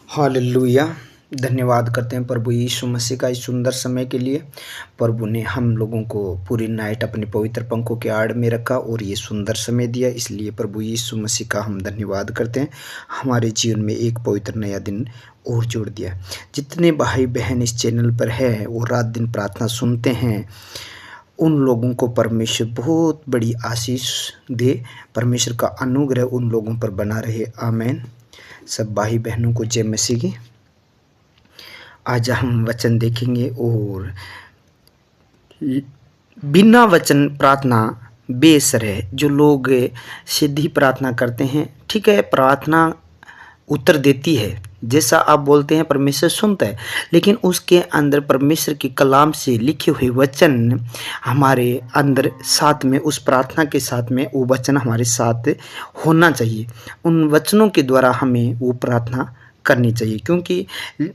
Hallelujah. धन्यवाद करते हैं प्रभु यीशु मसीह का इस सुंदर समय के लिए। प्रभु ने हम लोगों को पूरी नाइट अपने पवित्र पंखों के आड़ में रखा और ये सुंदर समय दिया, इसलिए प्रभु यीशु मसीह का हम धन्यवाद करते हैं। हमारे जीवन में एक पवित्र नया दिन और जोड़ दिया। जितने भाई बहन इस चैनल पर है वो रात दिन प्रार्थना सुनते हैं, उन लोगों को परमेश्वर बहुत बड़ी आशीष दे। परमेश्वर का अनुग्रह उन लोगों पर बना रहे। आमीन। सब भाई बहनों को जय मसीह की। आज हम वचन देखेंगे और बिना वचन प्रार्थना बेअसर है। जो लोग सीधी प्रार्थना करते हैं, ठीक है, प्रार्थना उत्तर देती है, जैसा आप बोलते हैं परमेश्वर सुनता है, लेकिन उसके अंदर परमेश्वर के कलाम से लिखे हुए वचन हमारे अंदर साथ में, उस प्रार्थना के साथ में वो वचन हमारे साथ होना चाहिए। उन वचनों के द्वारा हमें वो प्रार्थना करनी चाहिए, क्योंकि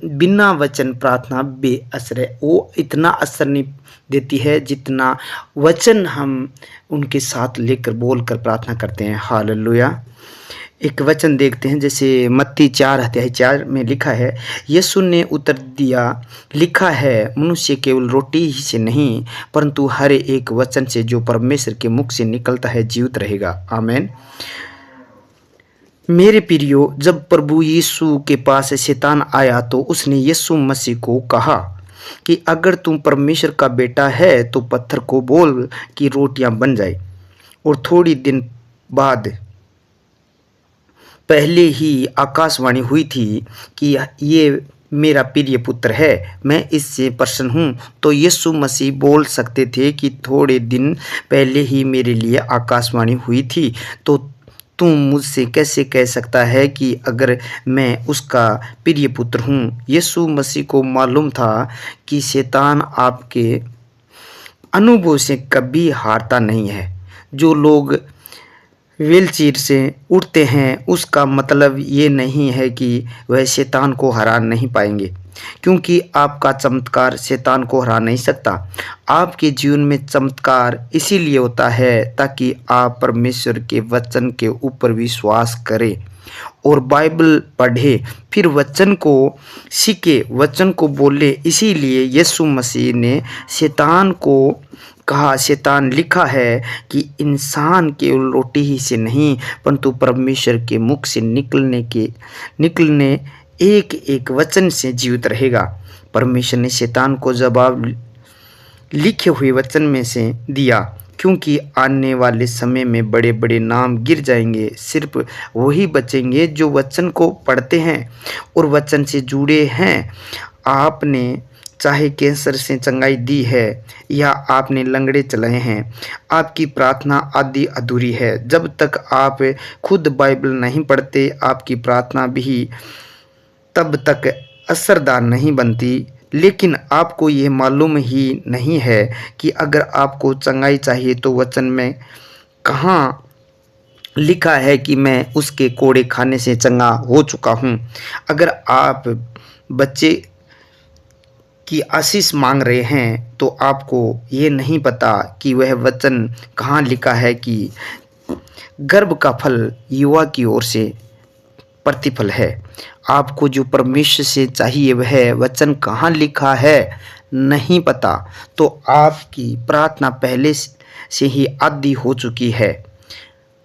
बिना वचन प्रार्थना बेअसर है। वो इतना असर नहीं देती है जितना वचन हम उनके साथ लेकर बोलकर प्रार्थना करते हैं। हालेलुया। एक वचन देखते हैं, जैसे मत्ती 4:4 में लिखा है, यीशु ने उत्तर दिया, लिखा है, मनुष्य केवल रोटी ही से नहीं परंतु हर एक वचन से जो परमेश्वर के मुख से निकलता है जीवित रहेगा। आमीन। मेरे प्रियो, जब प्रभु यीशु के पास शैतान आया तो उसने यीशु मसीह को कहा कि अगर तुम परमेश्वर का बेटा है तो पत्थर को बोल कि रोटियां बन जाए। और थोड़ी दिन बाद पहले ही आकाशवाणी हुई थी कि ये मेरा प्रिय पुत्र है, मैं इससे प्रसन्न हूँ। तो यीशु मसीह बोल सकते थे कि थोड़े दिन पहले ही मेरे लिए आकाशवाणी हुई थी, तो तुम मुझसे कैसे कह सकता है कि अगर मैं उसका प्रिय पुत्र हूँ। यीशु मसीह को मालूम था कि शैतान आपके अनुभव से कभी हारता नहीं है। जो लोग व्हीलचेयर से उठते हैं, उसका मतलब ये नहीं है कि वह शैतान को हरा नहीं पाएंगे, क्योंकि आपका चमत्कार शैतान को हरा नहीं सकता। आपके जीवन में चमत्कार इसीलिए होता है ताकि आप परमेश्वर के वचन के ऊपर विश्वास करें और बाइबल पढ़े, फिर वचन को सीखे, वचन को बोले। इसीलिए यीशु मसीह ने शैतान को कहा, शैतान, लिखा है कि इंसान केवल रोटी ही से नहीं परंतु परमेश्वर के मुख से निकलने एक एक वचन से जीवित रहेगा। परमेश्वर ने शैतान को जवाब लिखे हुए वचन में से दिया, क्योंकि आने वाले समय में बड़े बड़े नाम गिर जाएंगे, सिर्फ वही बचेंगे जो वचन को पढ़ते हैं और वचन से जुड़े हैं। आपने चाहे कैंसर से चंगाई दी है या आपने लंगड़े चलाए हैं, आपकी प्रार्थना आधी अधूरी है। जब तक आप खुद बाइबल नहीं पढ़ते, आपकी प्रार्थना भी तब तक असरदार नहीं बनती। लेकिन आपको ये मालूम ही नहीं है कि अगर आपको चंगाई चाहिए तो वचन में कहाँ लिखा है कि मैं उसके कोड़े खाने से चंगा हो चुका हूँ। अगर आप बच्चे की आशीष मांग रहे हैं तो आपको ये नहीं पता कि वह वचन कहाँ लिखा है कि गर्भ का फल युवा की ओर से प्रतिफल है। आपको जो परमेश्वर से चाहिए वह वचन कहाँ लिखा है नहीं पता, तो आपकी प्रार्थना पहले से ही आधी हो चुकी है,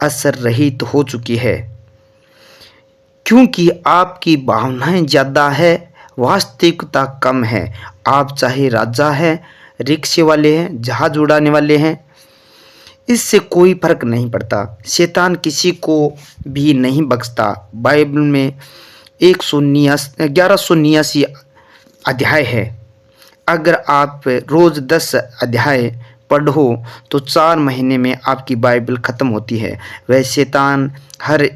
असर रहित हो चुकी है, क्योंकि आपकी भावनाएं ज़्यादा है, वास्तविकता कम है। आप चाहे राजा हैं, रिक्शे वाले हैं, जहाज उड़ाने वाले हैं, इससे कोई फर्क नहीं पड़ता। शैतान किसी को भी नहीं बख्शता। बाइबल में 1189 अध्याय है। अगर आप रोज़ 10 अध्याय पढ़ो तो 4 महीने में आपकी बाइबल ख़त्म होती है। वह शैतान हर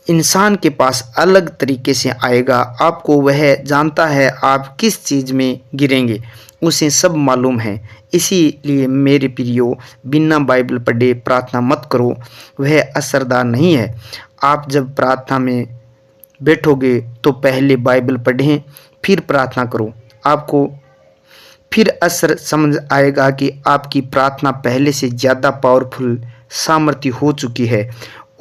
इंसान के पास अलग तरीके से आएगा। आपको वह जानता है आप किस चीज़ में गिरेंगे, उसे सब मालूम है। इसीलिए मेरे प्रियो, बिना बाइबल पढ़े प्रार्थना मत करो, वह असरदार नहीं है। आप जब प्रार्थना में बैठोगे तो पहले बाइबल पढ़ें, फिर प्रार्थना करो। आपको फिर असर समझ आएगा कि आपकी प्रार्थना पहले से ज़्यादा पावरफुल, सामर्थ्य हो चुकी है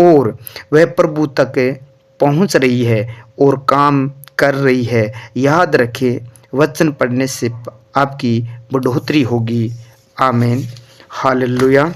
और वह प्रभु तक पहुंच रही है और काम कर रही है। याद रखें, वचन पढ़ने से आपकी बढ़ोतरी होगी। आमीन। हालेलुया।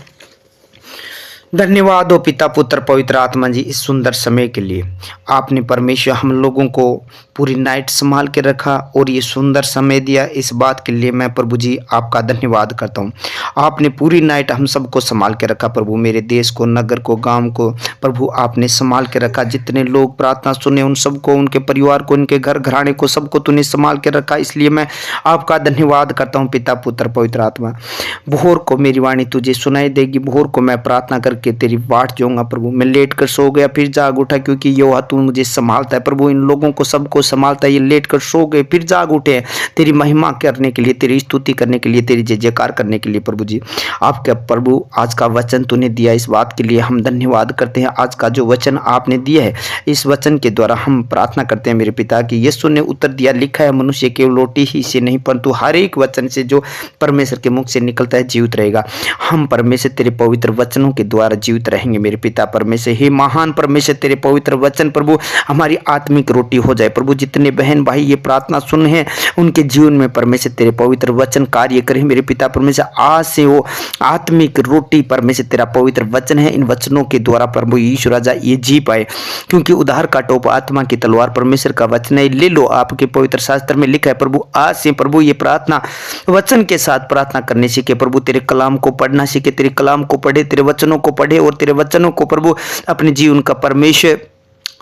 धन्यवाद हो पिता, पुत्र, पवित्र आत्मा जी, इस सुंदर समय के लिए। आपने परमेश्वर हम लोगों को पूरी नाइट संभाल के रखा और ये सुंदर समय दिया। इस बात के लिए मैं प्रभु जी आपका धन्यवाद करता हूँ। आपने पूरी नाइट हम सबको संभाल के रखा प्रभु, मेरे देश को, नगर को, गांव को प्रभु आपने संभाल के रखा। जितने लोग प्रार्थना सुने उन सबको, उनके परिवार को, उनके घर घराने को, सबको तूने संभाल के रखा। इसलिए मैं आपका धन्यवाद करता हूँ पिता, पुत्र, पवित्र आत्मा। भोर को मेरी वाणी तुझे सुनाई देगी। भोर को मैं प्रार्थना करके तेरी बाट जाऊंगा प्रभु। मैं लेट कर सो गया फिर जाग उठा, क्योंकि यहोवा तू मुझे संभालता है प्रभु। इन लोगों को सबको संभालता है। ये लेट कर सो गए फिर जाग उठे तेरी महिमा करने के लिए, तेरी स्तुति करने के लिए, तेरी जय जयकार करने के लिए प्रभु जी। आपका प्रभु आज का वचन तूने दिया, इस बात के लिए हम धन्यवाद करते हैं। आज का जो वचन आपने दिया है, इस वचन के द्वारा हम प्रार्थना करते हैं मेरे पिता की यीशु ने उत्तर दिया, लिखा है मनुष्य केवल रोटी ही से नहीं परंतु हर एक वचन से जो परमेश्वर के मुख से निकलता है जीवित रहेगा। हम परमेश्वर तेरे पवित्र वचनों के द्वारा जीवित रहेंगे मेरे पिता परमेश्वर। हे महान परमेश्वर, तेरे पवित्र वचन प्रभु हमारी आत्मिक रोटी हो जाए प्रभु। जितने बहन भाई ये प्रार्थना सुन हैं उनके जीवन में परमेश्वर तेरे पवित्र वचन कार्य करें मेरे पिता परमेश्वर। आज से वो आत्मिक रोटी परमेश्वर तेरा पवित्र वचन है, इन वचनों के द्वारा प्रभु यीशु राजा ये जी पाए, क्योंकि उद्धार का टोप आत्मा की तलवार परमेश्वर का वचन है। ले लो, आपके पवित्र शास्त्र में लिखा है प्रभु। आज से प्रभु ये प्रार्थना वचन के साथ प्रार्थना करने सीखे प्रभु। तेरे कलाम को पढ़ना सीखे, तेरे कलाम को पढ़े, तेरे वचनों को पढ़े और तेरे वचनों को प्रभु अपने जीवन का परमेश्वर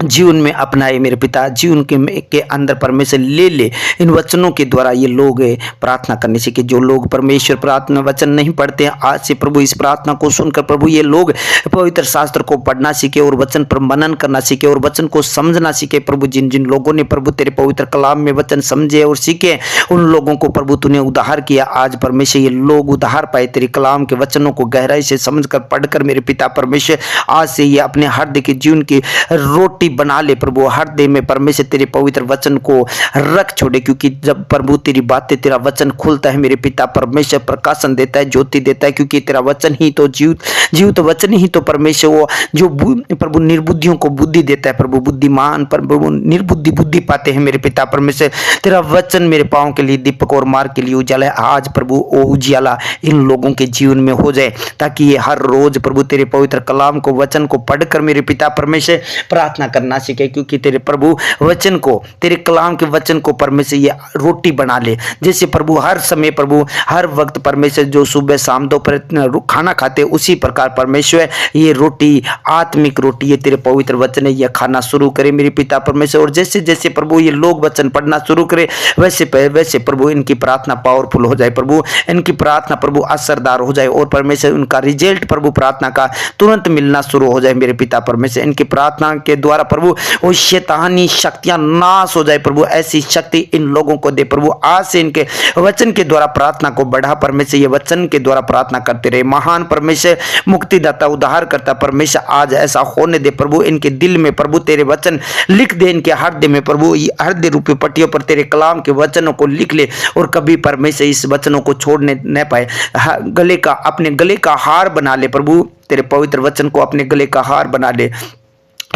जीवन में अपनाए मेरे पिता। जीवन के अंदर परमेश्वर ले इन वचनों के द्वारा ये लोग प्रार्थना करने सीखे। जो लोग परमेश्वर प्रार्थना वचन नहीं पढ़ते हैं, आज से प्रभु इस प्रार्थना को सुनकर प्रभु ये लोग पवित्र शास्त्र को पढ़ना सीखे और वचन पर मनन करना सीखे और वचन को समझना सीखे प्रभु। जिन जिन लोगों ने प्रभु तेरे पवित्र कलाम में वचन समझे और सीखे, उन लोगों को प्रभु तूने उद्धार किया। आज परमेश्वर ये लोग उद्धार पाए तेरे कलाम के वचनों को गहराई से समझकर पढ़कर मेरे पिता परमेश्वर। आज से ये अपने हृदय के जीवन की रोटी बना ले प्रभु। हृदय में परमेश्वर तेरे पवित्र वचन को रख छोड़े, क्योंकि जब प्रभु तेरी बातें, तेरा वचन खुलता है मेरे पिता परमेश्वर, प्रकाशन देता है, ज्योति देता है, क्योंकि तेरा वचन ही तो जीवित वचन ही तो परमेश्वर वो जो प्रभु निर्बुद्धियों को बुद्धि देता है प्रभु। बुद्धिमान प्रभु निर्बुद्धि बुद्धि पाते हैं मेरे पिता परमेश्वर। तेरा वचन मेरे पांव के लिए दीपक और मार्ग के लिए उजाला है। आज प्रभु वो उजाला इन लोगों के जीवन में हो जाए, ताकि ये हर रोज प्रभु तेरे पवित्र कलाम को वचन को पढ़कर मेरे पिता परमेश्वर प्रार्थना करना सीखे, क्योंकि तेरे प्रभु वचन को, तेरे कलाम के वचन को परमेश्वर ये रोटी बना ले। जैसे प्रभु हर समय प्रभु हर वक्त परमेश्वर जो सुबह शाम दोपहर खाना खाते, उसी प्रकार परमेश्वर ये रोटी, आत्मिक रोटी, ये तेरे पवित्र वचन है, ये खाना शुरू करे मेरे पिता परमेश्वर। और जैसे जैसे प्रभु ये लोग वचन पढ़ना शुरू करे, वैसे प्रभु इनकी प्रार्थना पावरफुल हो जाए प्रभु। इनकी प्रार्थना प्रभु असरदार हो जाए और परमेश्वर उनका रिजल्ट प्रभु प्रार्थना का तुरंत मिलना शुरू हो जाए मेरे पिता परमेश्वर। इनकी प्रार्थना के द्वारा प्रभु वो शैतानी शक्तियां नाश हो जाए प्रभु। ऐसी शक्ति इन लोगों को दे प्रभु। आज से इनके वचन के द्वारा प्रार्थना को बढ़ा परमेश्वर। ये वचन के द्वारा प्रार्थना करते रहे। महान परमेश्वर, मुक्तिदाता, उद्धार करता परमेश्वर, आज ऐसा होने दे प्रभु। इनके दिल में प्रभु तेरे वचन लिख दे, इनके हृदय में प्रभु हृदय रूपी पट्टियों पर तेरे कलाम के वचनों को लिख ले और कभी परमेश्वर इस वचनों को छोड़ने न पाए। गले का, अपने गले का हार बना ले प्रभु। तेरे पवित्र वचन को अपने गले का हार बना ले।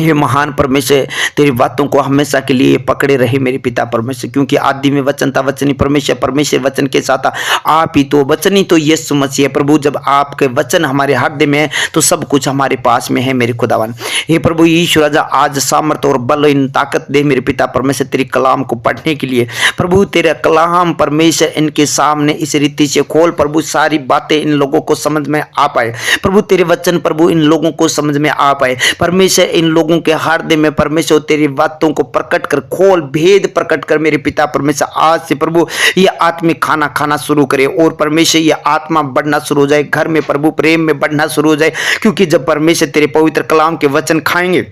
ये महान परमेश्वर तेरी बातों को हमेशा के लिए पकड़े रहे मेरे पिता परमेश्वर, क्योंकि आदि में वचन था, वचन ही परमेश्वर, परमेश्वर वचन के साथ आप ही तो, वचन ही तो यीशु मसीह है प्रभु। जब आपके वचन हमारे हृदय में है तो सब कुछ हमारे पास में है मेरे खुदावन। हे प्रभु यीशु राजा, आज सामर्थ और बल इन ताकत दे मेरे पिता परमेश्वर तेरे कलाम को पढ़ने के लिए प्रभु। तेरा कलाम परमेश्वर इनके सामने इस रीति से खोल प्रभु, सारी बातें इन लोगों को समझ में आ पाए प्रभु। तेरे वचन प्रभु इन लोगों को समझ में आ पाए परमेश्वर। इन लोगों के हृदय में परमेश्वर तेरी बातों को प्रकट कर, खोल, भेद प्रकट कर मेरे पिता परमेश्वर। आज से प्रभु ये आत्मिक खाना खाना शुरू करे और परमेश्वर ये आत्मा बढ़ना शुरू हो जाए, घर में प्रभु प्रेम में बढ़ना शुरू हो जाए, क्योंकि जब परमेश्वर तेरे पवित्र कलाम के वचन खाएंगे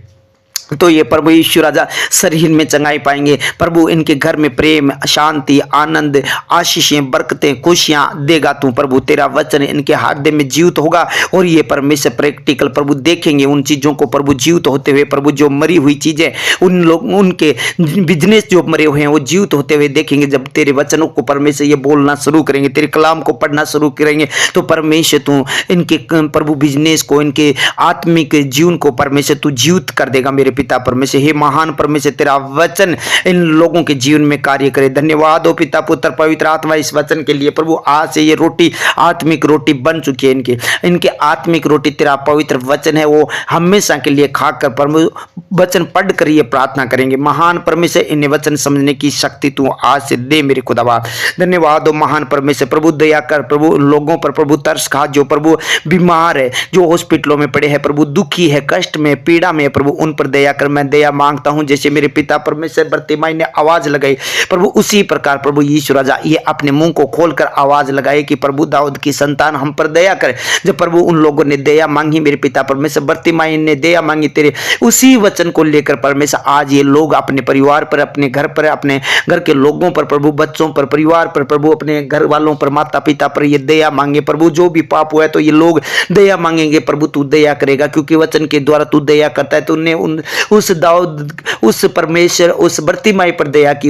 तो ये प्रभु यीशु राजा शरीर में चंगाई पाएंगे प्रभु। इनके घर में प्रेम, शांति, आनंद, आशीषें, बरकतें, खुशियां देगा तू प्रभु। तेरा वचन इनके हृदय में जीवित होगा और ये परमेश्वर प्रैक्टिकल प्रभु देखेंगे उन चीजों को प्रभु जीवित होते हुए प्रभु। जो मरी हुई चीजें उन लोग, उनके बिजनेस जो मरे हुए हैं वो जीवित होते हुए देखेंगे जब तेरे वचनों को परमेश्वर ये बोलना शुरू करेंगे, तेरे कलाम को पढ़ना शुरू करेंगे तो परमेश्वर तू इनके प्रभु बिजनेस को, इनके आत्मिक जीवन को परमेश्वर तू जीवित कर देगा मेरे पिता परमेश्वर। हे महान परमेश्वर, तेरा वचन इन लोगों के जीवन में कार्य करे। धन्यवाद हो पिता, पुत्र, पवित्र आत्मा इस वचन के लिए। प्रभु आज से ये रोटी आत्मिक रोटी बन चुकी है। इनके आत्मिक रोटी तेरा पवित्र वचन है, वो हमेशा के लिए खाकर प्रभु वचन पढ़कर ये प्रार्थना करेंगे। महान परमेश्वर, इन्हें वचन समझने की शक्ति तू आज से दे मेरे खुदावा। धन्यवाद हो महान परमेश्वर। प्रभु दया कर, प्रभु लोगों पर प्रभु तरस खा, जो प्रभु बीमार है, जो हॉस्पिटलों में पड़े हैं, प्रभु दुखी है, कष्ट में, पीड़ा में, प्रभु उन पर दया कर। मैं दया मांगता हूं, जैसे मेरे पिता परमेश्वर बर्तिमाई ने आवाज लगाई प्रभु, उसी प्रकार प्रभु यीशु राजा ये अपने मुंह को खोलकर आवाज लगाए कि प्रभु दाऊद की संतान हम पर दया करे। जब प्रभु उन लोगों ने दया मांगी, मेरे पिता परमेश्वर बर्तिमाई ने दया मांगी, तेरे उसी वचन को लेकर परमेश्वर आज ये लोग अपने परिवार पर, अपने घर पर, अपने घर के लोगों पर, प्रभु बच्चों पर, परिवार पर, प्रभु अपने घर वालों पर, माता पिता पर ये दया मांगे। प्रभु जो भी पाप हुआ है तो ये लोग दया मांगेंगे, प्रभु तू दया करेगा, क्योंकि वचन के द्वारा तू दया करता है। तूने उस दाऊद, उस परमेश्वर, उस बर्तिमाई पर दया की,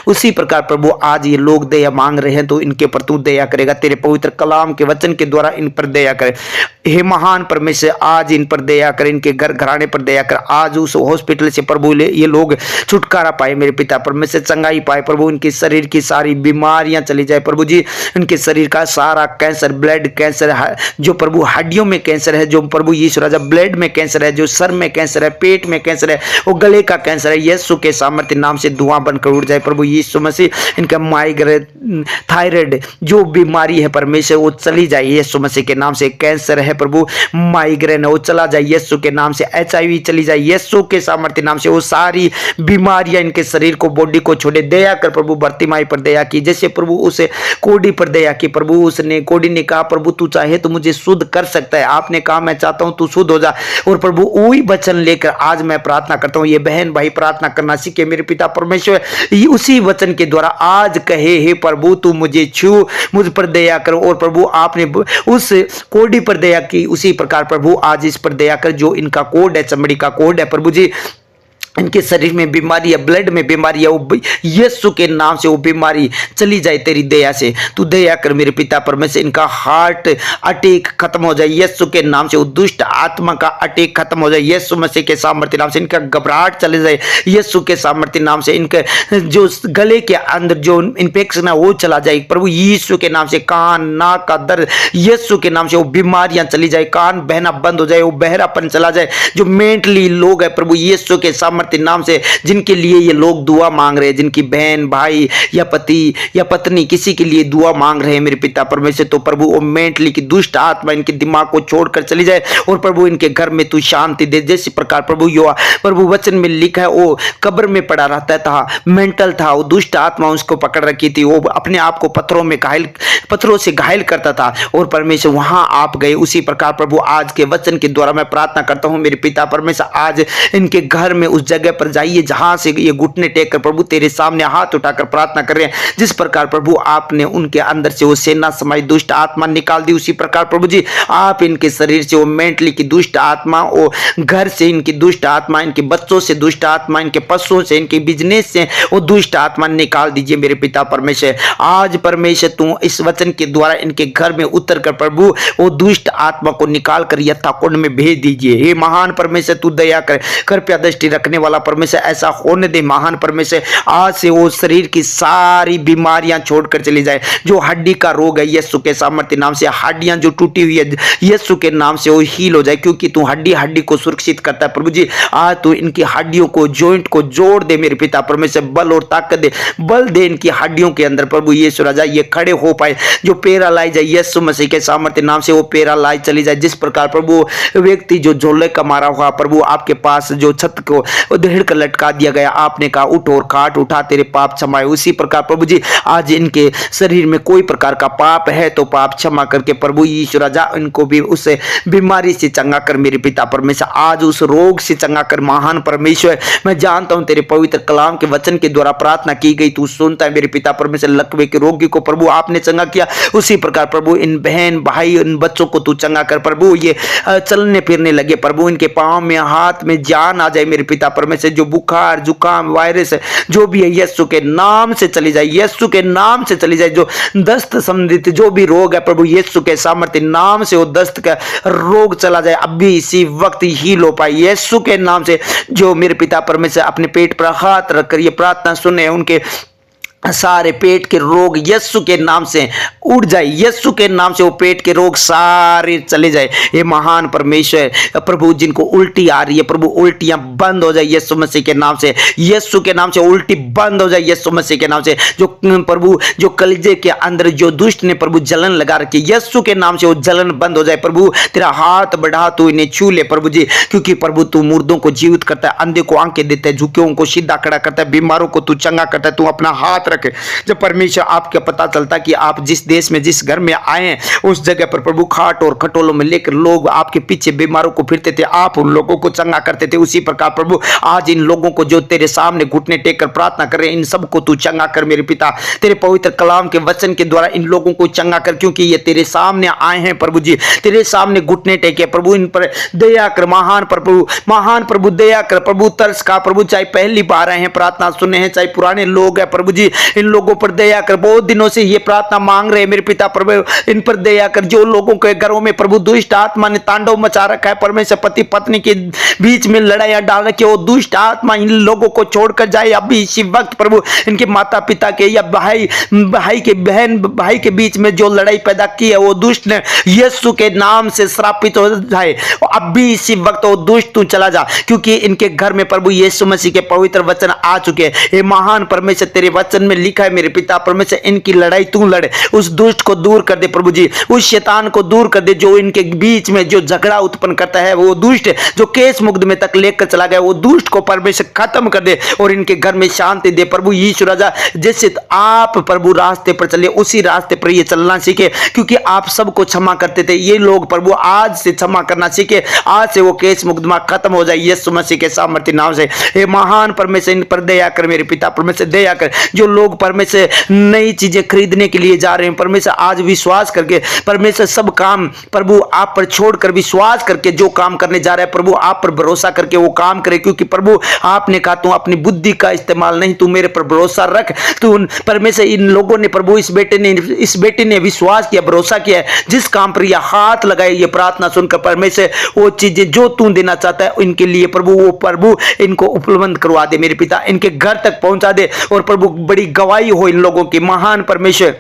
उसी प्रकार प्रभु आज ये लोग दया मांग रहे हैं तो इनके पर तू दया करेगा। तेरे पवित्र कलाम के वचन के द्वारा इन पर दया करे। हे महान परमेश्वर, आज इन पर दया कर, इनके घर घराने पर दया कर। आज उस हॉस्पिटल से प्रभु ये लोग छुटकारा पाए, मेरे पिता परमेश्वर चंगाई पाए। प्रभु इनके शरीर की सारी बीमारियां चली जाए प्रभु जी। इनके शरीर का सारा कैंसर, ब्लड कैंसर, जो प्रभु हड्डियों में कैंसर है, जो प्रभु यीशु राजा ब्लड में कैंसर है, जो सर में कैंसर है, पेट में कैंसर है, वो गले का कैंसर है, यीशु के सामर्थ्य नाम से धुआं बनकर उड़ जाए प्रभु यीशु मसीह। इनका माइग्रेन, थायराइड जो बीमारी है परमेश्वर वो चली जाए यीशु मसीह के नाम से। कैंसर है प्रभु, माइग्रेन है वो चला जाए यीशु के नाम से। HIV चली जाए यीशु के सामर्थ्य नाम से। वो सारी बीमारियां इनके शरीर को, बॉडी को छोड़े। दया कर प्रभु, बर्तिमाई पर दया की, जैसे प्रभु उसे कोडी पर दया की। प्रभु उसने, कोडी ने कहा प्रभु तू चाहे तो मुझे शुद्ध कर सकता है। आपने कहा मैं चाहता हूं तू शुद्ध हो जा। और प्रभु वही वचन लेकर आज मैं प्रार्थना करता हूं, ये बहन भाई प्रार्थना करना सीखे मेरे पिता परमेश्वर। उसी वचन के द्वारा आज कहे हे प्रभु तू मुझे छू, मुझ पर दया कर। और प्रभु आपने उस कोडी पर दया की, उसी प्रकार प्रभु आज इस पर दया कर, जो इनका कोड है, चमड़ी का कोड है प्रभु जी। इनके शरीर में बीमारी है, ब्लड में बीमारी है, वो यीशु के नाम से वो बीमारी चली जाए तेरी दया से। तू दया कर मेरे पिता परमेश्वर। इनका हार्ट अटैक खत्म हो जाए यीशु के नाम से। वो दुष्ट आत्मा का अटैक खत्म हो जाए यीशु मसीह के सामर्थ्य नाम से। इनका घबराहट चले जाए यीशु के सामर्थ्य नाम से। इनके जो गले के अंदर जो इन्फेक्शन है वो चला जाए प्रभु यीशु के नाम से। कान, नाक का दर्द यीशु के नाम से वो बीमारियां चली जाए। कान बहना बंद हो जाए, वो बहरापन चला जाए। जो मेंटली लोग है प्रभु यीशु के सामर्थ्य नाम से, जिनके लिए ये लोग दुआ मांग रहे हैं, जिनकी बहन, भाई या पति या पत्नी किसी के लिए दुआ मांग रहे हैं मेरे पिता परमेश्वर, तो प्रभु वो मेंटली की दुष्ट आत्मा इनके दिमाग को छोड़कर चली जाए। और प्रभु इनके घर में तू शांति दे। जैसे प्रकार प्रभु यो प्रभु वचन में लिखा है, वो कब्र में पड़ा रहता था, मेंटल था, वो दुष्ट आत्मा उसको पकड़ रखी थी, वो अपने आप को पत्थरों से घायल करता था। और परमेश्वर वहां आप गए। उसी प्रकार प्रभु आज के वचन के द्वारा मैं प्रार्थना करता हूं मेरे पिता परमेश्वर, आज इनके घर में उस जगह पर जाइए जहां से ये घुटने टेक कर प्रभु तेरे सामने हाथ उठाकर प्रार्थना कर रहे हैं। जिस प्रकार प्रभु आपने उनके अंदर से वो सेना समाई दुष्ट आत्मा निकाल दी, उसी प्रकार प्रभु जी आप इनके शरीर से वो मेंटली की दुष्ट आत्मा, वो घर से इनकी दुष्ट आत्मा, इनके बच्चों से दुष्ट आत्मा, इनके पशुओं से, इनके बिजनेस से वो दुष्ट आत्मा निकाल दीजिए मेरे पिता परमेश्वर। आज परमेश्वर तू इस वचन के द्वारा इनके घर में उतर कर प्रभु वो दुष्ट आत्मा को निकाल कर यथा कुंड में भेज दीजिए। हे महान परमेश्वर तू दया कर, कृपया दृष्टि रखने वाला परमेश्वर ऐसा होने दे। महान परमेश्वर आज से वो शरीर की सारी बीमारियां छोड़कर चली जाए। जो हड्डी का रोग है यीशु के सामर्थ्य नाम से, हड्डियां जो टूटी हुई है यीशु के नाम से वो हील हो जाए, क्योंकि तू हड्डी को सुरक्षित करता है प्रभु जी। आज तू इनकी हड्डियों को, जॉइंट को जोड़ दे मेरे पिता परमेश्वर। बल और ताकत दे, बल दे इनकी हड्डियों के अंदर प्रभु यीशु राजा, ये खड़े हो पाए। जो पैरालाइज है यीशु मसीह के सामर्थ्य नाम से वो पैरालाइज चली जाए। जिस प्रकार प्रभु व्यक्ति जो झोले का मारा हुआ प्रभु आपके पास जो छत को दृढ़ कर लटका दिया गया, आपने कहा उठ और काट, उठा तेरे पाप क्षमा। उसी प्रकार प्रभु जी आज इनके शरीर में कोई प्रकार का पाप है तो पाप क्षमा करके प्रभु यीशु राजा इनको भी उस बीमारी से चंगा कर मेरे पिता परमेश्वर। आज उस रोग से चंगा कर महान परमेश्वर। मैं जानता हूं तेरे पवित्र कलाम के वचन के द्वारा प्रार्थना की गई, तू सुनता है मेरे पिता परमेश्वर। लकवे के रोगी को प्रभु आपने चंगा किया, उसी प्रकार प्रभु इन बहन भाई इन बच्चों को तू चंगा कर प्रभु। ये चलने फिरने लगे प्रभु, इनके पांव में हाथ में जान आ जाए मेरे पिता परमेश्वर, जो बुखार जुकाम वायरस है जो भी है यीशु के नाम से चली जाए, यीशु के नाम से चली जाए। जो दस्त संबंधित जो भी रोग है प्रभु यीशु के सामर्थ्य नाम से वो दस्त का रोग चला जाए, अभी इसी वक्त हील हो पाए यीशु के नाम से। जो मेरे पिता परमेश्वर अपने पेट पर हाथ रखकर ये प्रार्थना सुने, उनके सारे पेट के रोग यीशु के नाम से उड़ जाए, यीशु के नाम से वो पेट के रोग सारे चले जाए। ये महान परमेश्वर प्रभु, जिनको उल्टी आ रही है प्रभु उल्टियां बंद हो जाए यीशु मसीह के नाम से, यीशु के नाम से उल्टी बंद हो जाए यीशु मसीह के नाम से। जो प्रभु जो कलिजे के अंदर जो दुष्ट ने प्रभु जलन लगा रखी यीशु के नाम से वो जलन बंद हो जाए। प्रभु तेरा हाथ बढ़ा, तू इन्हें छू ले प्रभु जी, क्योंकि प्रभु तू मुर्दों को जीवित करता है, अंधे को आंखें देता है, झुके को सीधा खड़ा करता है, बीमारों को तू चंगा करता है। तू अपना हाथ रखे। जब परमेश्वर आपके पता चलता कि आप जिस देश में जिस घर में आए हैं उस जगह पर प्रभु खाट और खटोलों में लेकर लोग आपके पीछे बीमारों को फिरते थे, आप उन लोगों को चंगा करते थे। उसी प्रकार प्रभु आज इन लोगों को जो तेरे सामने घुटने टेक कर प्रार्थना कर रहे हैं इन सबको तू चंगा कर मेरे पिता, तेरे पवित्र कलाम के वचन के द्वारा इन लोगों को चंगा कर, क्योंकि ये तेरे सामने आए हैं प्रभु जी, तेरे सामने घुटने टेके प्रभु, इन पर दया कर महान प्रभु दया कर प्रभु, तरस का प्रभु, चाहे पहली बार आए हैं प्रार्थना सुने हैं चाहे पुराने लोग हैं प्रभु जी, इन लोगों पर दया कर। बहुत दिनों से ये प्रार्थना मांग रहे हैं मेरे पिता प्रभु, इन पर दया कर। जो लोगों के घरों में प्रभु दुष्ट आत्मा ने तांडव मचा रखा है परमेश्वर, पति पत्नी के बीच में लड़ाइयां डाल रखी है, वो दुष्ट आत्मा इन लोगों को छोड़कर जाए अभी इसी वक्त प्रभु। इनके माता पिता के या भाई के बहन भाई के बीच में जो लड़ाई पैदा की है वो दुष्ट ने यीशु के नाम से श्रापित हो जाए अभी इसी वक्त। वो दुष्ट तू चला जा, क्योंकि इनके घर में प्रभु यीशु मसीह के पवित्र वचन आ चुके हैं। हे महान परमेश्वर, तेरे वचन में लिखा है मेरे पिता परमेश्वर, इनकी लड़ाई तू लड़े, उस दुष्ट को दूर कर दे प्रभु जी, उस शैतान को दूर कर दे जो इनके बीच में जो झगड़ा उत्पन्न करता है, वो दुष्ट जो केस मुकदमे तक लेकर चला गया वो दुष्ट को परमेश्वर खत्म कर दे और इनके घर में शांति दे प्रभु यीशु राजा। जैसे आप प्रभु रास्ते पर चले उसी रास्ते पर ये चलना सीखे, क्योंकि आप सबको क्षमा करते थे। ये लोग प्रभु आज से क्षमा करना सीखे, आज से वो केस मुकदमा खत्म हो जाए यीशु मसीह के सामर्थ्य नाम से। हे महान परमेश्वर, इन पर दया कर मेरे पिता परमेश्वर, दया कर। जो लोग परमेश्वर नई चीजें खरीदने के लिए जा रहे हैं परमेश्वर, आज विश्वास करके परमेश्वर सब काम प्रभु आप पर छोड़कर विश्वास करके जो काम करने जा रहे हैं प्रभु आप पर भरोसा करके वो काम करे, क्योंकि प्रभु आपने कहा तू अपनी बुद्धि का इस्तेमाल नहीं, तू मेरे पर भरोसा रख। तू परमेश्वर इन लोगों ने प्रभु इस बेटे ने विश्वास किया, भरोसा किया है, जिस काम पर यह हाथ लगाए ये प्रार्थना सुनकर परमेश्वर वो चीजें जो तू देना चाहता है इनके लिए प्रभु वो प्रभु इनको उपलब्ध करवा दे मेरे पिता, इनके घर तक पहुंचा दे और प्रभु बड़ी गवाही हो इन लोगों की। महान परमेश्वर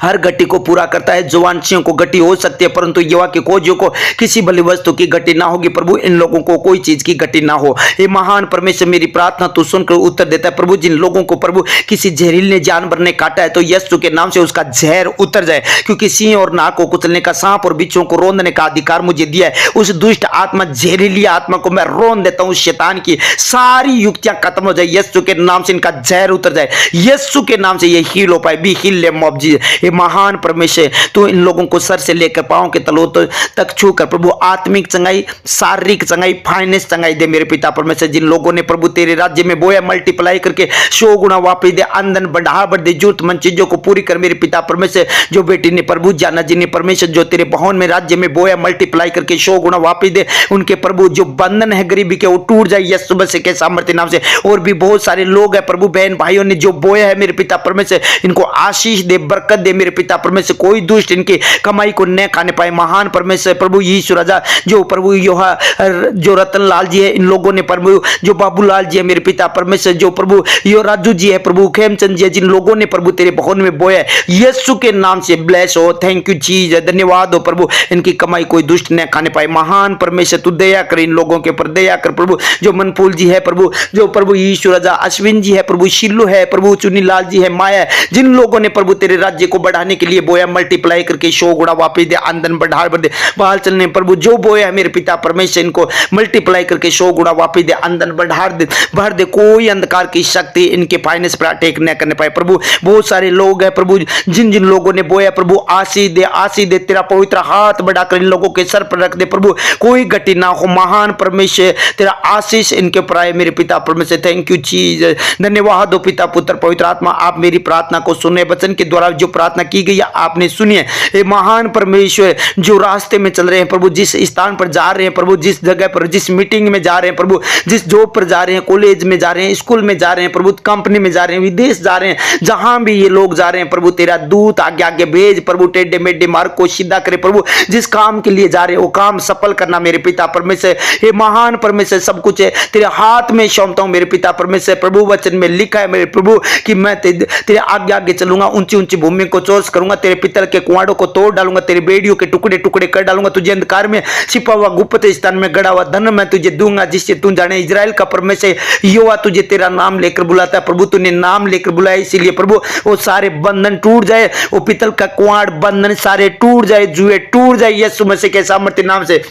हर गति को पूरा करता है, जवानसियों को गति हो सकती है परंतु युवा के खोजियों को किसी भली वस्तु की गति ना होगी प्रभु, इन लोगों को कोई चीज की गति ना हो। ये महान परमेश्वर मेरी प्रार्थना तू सुनकर उत्तर देता है प्रभु। जिन लोगों को प्रभु किसी जहरीले जानवर ने काटा है तो यीशु के नाम से उसका जहर उतर जाए, क्योंकि सिंह और नाग को कुचलने का, सांप और बिच्छुओं को रोंदने का अधिकार मुझे दिया है। उस दुष्ट आत्मा जहरीली आत्मा को मैं रोन देता हूं, शैतान की सारी युक्तियां खत्म हो जाए यीशु के नाम से, इनका जहर उतर जाए यीशु के नाम से, ये हील हो पाए बी हील ले मौबजी। ये महान परमेश्वर तू इन लोगों को सर से लेकर पांव के तलों तक छू कर प्रभु आत्मिक चंगाई, शारीरिक चंगाई, फाइनेंस चंगाई दे मेरे पिता परमेश्वर। जिन लोगों ने प्रभु तेरे राज्य में बोया मल्टीप्लाई करके 100 गुना वापस दे, आमदन बढ़ा बढ़ दे, जरूरतमंद चीजों को पूरी कर मेरे पिता परमेश्वर। जो बेटी ने प्रभु जाना जी ने परमेश्वर जो तेरे भवन में राज्य में बोया मल्टीप्लाई करके 100 गुना वापस दे, उनके प्रभु जो बंधन है गरीबी के वो टूट जाए यीशु मसीह के सामर्थ्य नाम से। और भी बहुत सारे लोग हैं प्रभु बहन भाइयों ने जो बोया है मेरे पिता परमेश्वर, इनको आशीष दे, बरकत दे मेरे पिता परमेश्वर, कोई दुष्ट इनकी कमाई को न खाने पाए। महान परमेश्वर प्रभु यीशु राजा जो प्रभु जो रतन लाल जी है, इन लोगों ने प्रभु जो बाबूलाल जी है मेरे पिता परमेश्वर, जो प्रभु यो राजू जी है प्रभु, खेमचंद जी है, जिन लोगों ने प्रभु तेरे भवन में बोया यीशु के नाम से ब्लेस हो, थैंक यू चीज धन्यवाद हो प्रभु, इनकी कमाई कोई दुष्ट न खाने पाए। महान परमेश्वर तू दया कर इन लोगों के ऊपर, दया कर प्रभु। जो मनफूल जी है प्रभु, जो प्रभु यीशु राजा, अश्विन जी है प्रभु, शिल्लू है प्रभु, चुनीलाल जी है, माया, जिन लोगों ने प्रभु तेरे राज्य को बढ़ाने के लिए बोया मल्टीप्लाई करके 100 गुना वापस दे, आमदन बढ़ा दे, बाल चलने प्रभु जो बोया है मेरे पिता परमेश्वर, इनको मल्टीप्लाई करके 100 गुना वापस दे, आमदन बढ़ा दे, भर दे, कोई अंधकार की शक्ति इनके फाइनेंस पर अटैक न करने पाए प्रभु। बहुत सारे लोग हैं प्रभु जिन जिन लोगों ने बोया प्रभु आशीष दे, तेरा पवित्र हाथ बढ़ाकर इन लोगों के सर पर रख दे प्रभु, कोई गति ना हो। महान परमेश्वर तेरा आशीष इनके ऊपर आए मेरे पिता परमेश्वर, थैंक यू चीज धन्यवाद हो पिता पुत्र पवित्र आत्मा। आप मेरी प्रार्थना को सुने, वचन के द्वारा जो प्रार्थना की गई है आपने सुनी है। हे महान परमेश्वर, जो रास्ते में चल रहे हैं प्रभु, जिस स्थान पर जा रहे हैं प्रभु, जिस जगह पर, जिस मीटिंग में जा रहे हैं प्रभु, जिस जॉब पर जा रहे हैं, कॉलेज में जा रहे हैं, स्कूल में जा रहे हैं प्रभु, कंपनी में जा रहे हैं, विदेश जा रहे हैं, जहां भी ये लोग जा रहे हैं प्रभु, तेरा दूत आगे आगे भेज प्रभु, टेढ़े मेढ़े मार्ग को सीधा करे प्रभु। जिस काम के लिए जा रहे हैं वो काम सफल करना मेरे पिता परमेश्वर। हे महान परमेश्वर, सब कुछ है तेरे हाथ में सौंपता हूं मेरे पिता परमेश्वर। प्रभु वचन में लिखा है मेरे प्रभु कि मैं तेरे आगे आगे चलूंगा, ऊंची ऊंची भूमि को चोस करूंगा, तेरे पितल के कुआड़ों को तोड़ डालूंगा, तेरे बेड़ियों के टुकड़े टुकड़े कर डालूंगा, तुझे अंधकार में छिपा हुआ गुप्त स्थान में गड़ा हुआ धन मैं तुझे दूंगा, जिससे तू जाने। इजराइल का परमेश्वर यहोवा तुझे तेरा नाम लेकर बुलाता है प्रभु, तूने नाम लेकर बुलाया, इसीलिए प्रभु वो सारे बंधन टूट जाए, वो पितल का कुआड़ बंधन सारे टूट जाए, जुए टूट जाए यीशु मसीह के सामर्थ्य नाम से।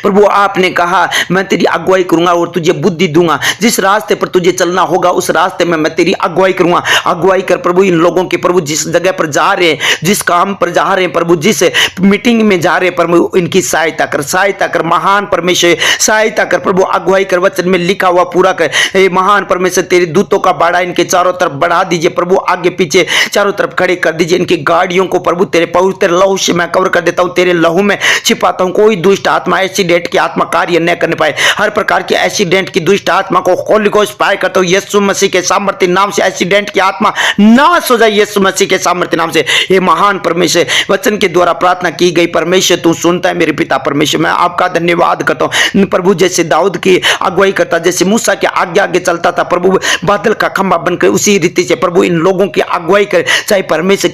प्रभु आपने कहा मैं तेरी अगुवाई करूंगा और तुझे बुद्धि दूंगा, जिस रास्ते पर तुझे चलना होगा उस रास्ते में मैं तेरी अगुवाई करूंगा। अगुवाई कर प्रभु इन लोगों की प्रभु, जिस जगह पर जा रहे हैं, जिस काम पर जा रहे हैं प्रभु, जिस मीटिंग में जा रहे हैं प्रभु, इनकी सहायता कर, सहायता कर महान परमेश्वर, सहायता कर प्रभु, अगुवाई कर, वचन में लिखा हुआ पूरा कर। हे महान परमेश्वर, तेरे दूतों का बाड़ा इनके चारों तरफ बढ़ा दीजिए प्रभु, आगे पीछे चारों तरफ खड़े कर दीजिए। इनकी गाड़ियों को प्रभु तेरे पवित्र लहू से मैं कवर कर देता हूं, तेरे लहू में छिपाता हूं, कोई दुष्ट आत्मा एक्सीडेंट की आत्मा कार्य न करने पाए। हर प्रकार के एक्सीडेंट की दुष्ट आत्मा को होली गोस्ट पाए करता हूं यीशु मसीह के सामर्थ्य नाम से। एक्सीडेंट की आत्मा नाश हो जाए यीशु मसीह के सामर्थ्य नाम से। हे महान परमेश्वर, वचन के द्वारा प्रार्थना की गई परमेश्वर तू सुनता है मेरे पिता परमेश्वर। मैं आपका धन्यवाद करता हूं प्रभु, जैसे दाऊद की अगुवाई करता, जैसे मूसा के आगे आगे चलता था प्रभु, बादल का खंभा बनकर, उसी रीति से प्रभु इन लोगों की अगुवाई कर। चाहे परमेश्वर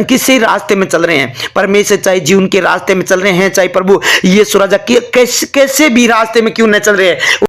किसी रास्ते में चल रहे हैं परमेश्वर, चाहे जीवन के रास्ते में चल रहे हैं, चाहे प्रभु यीशु राजा कैसे भी रास्ते में क्यों न चल रहे हैं,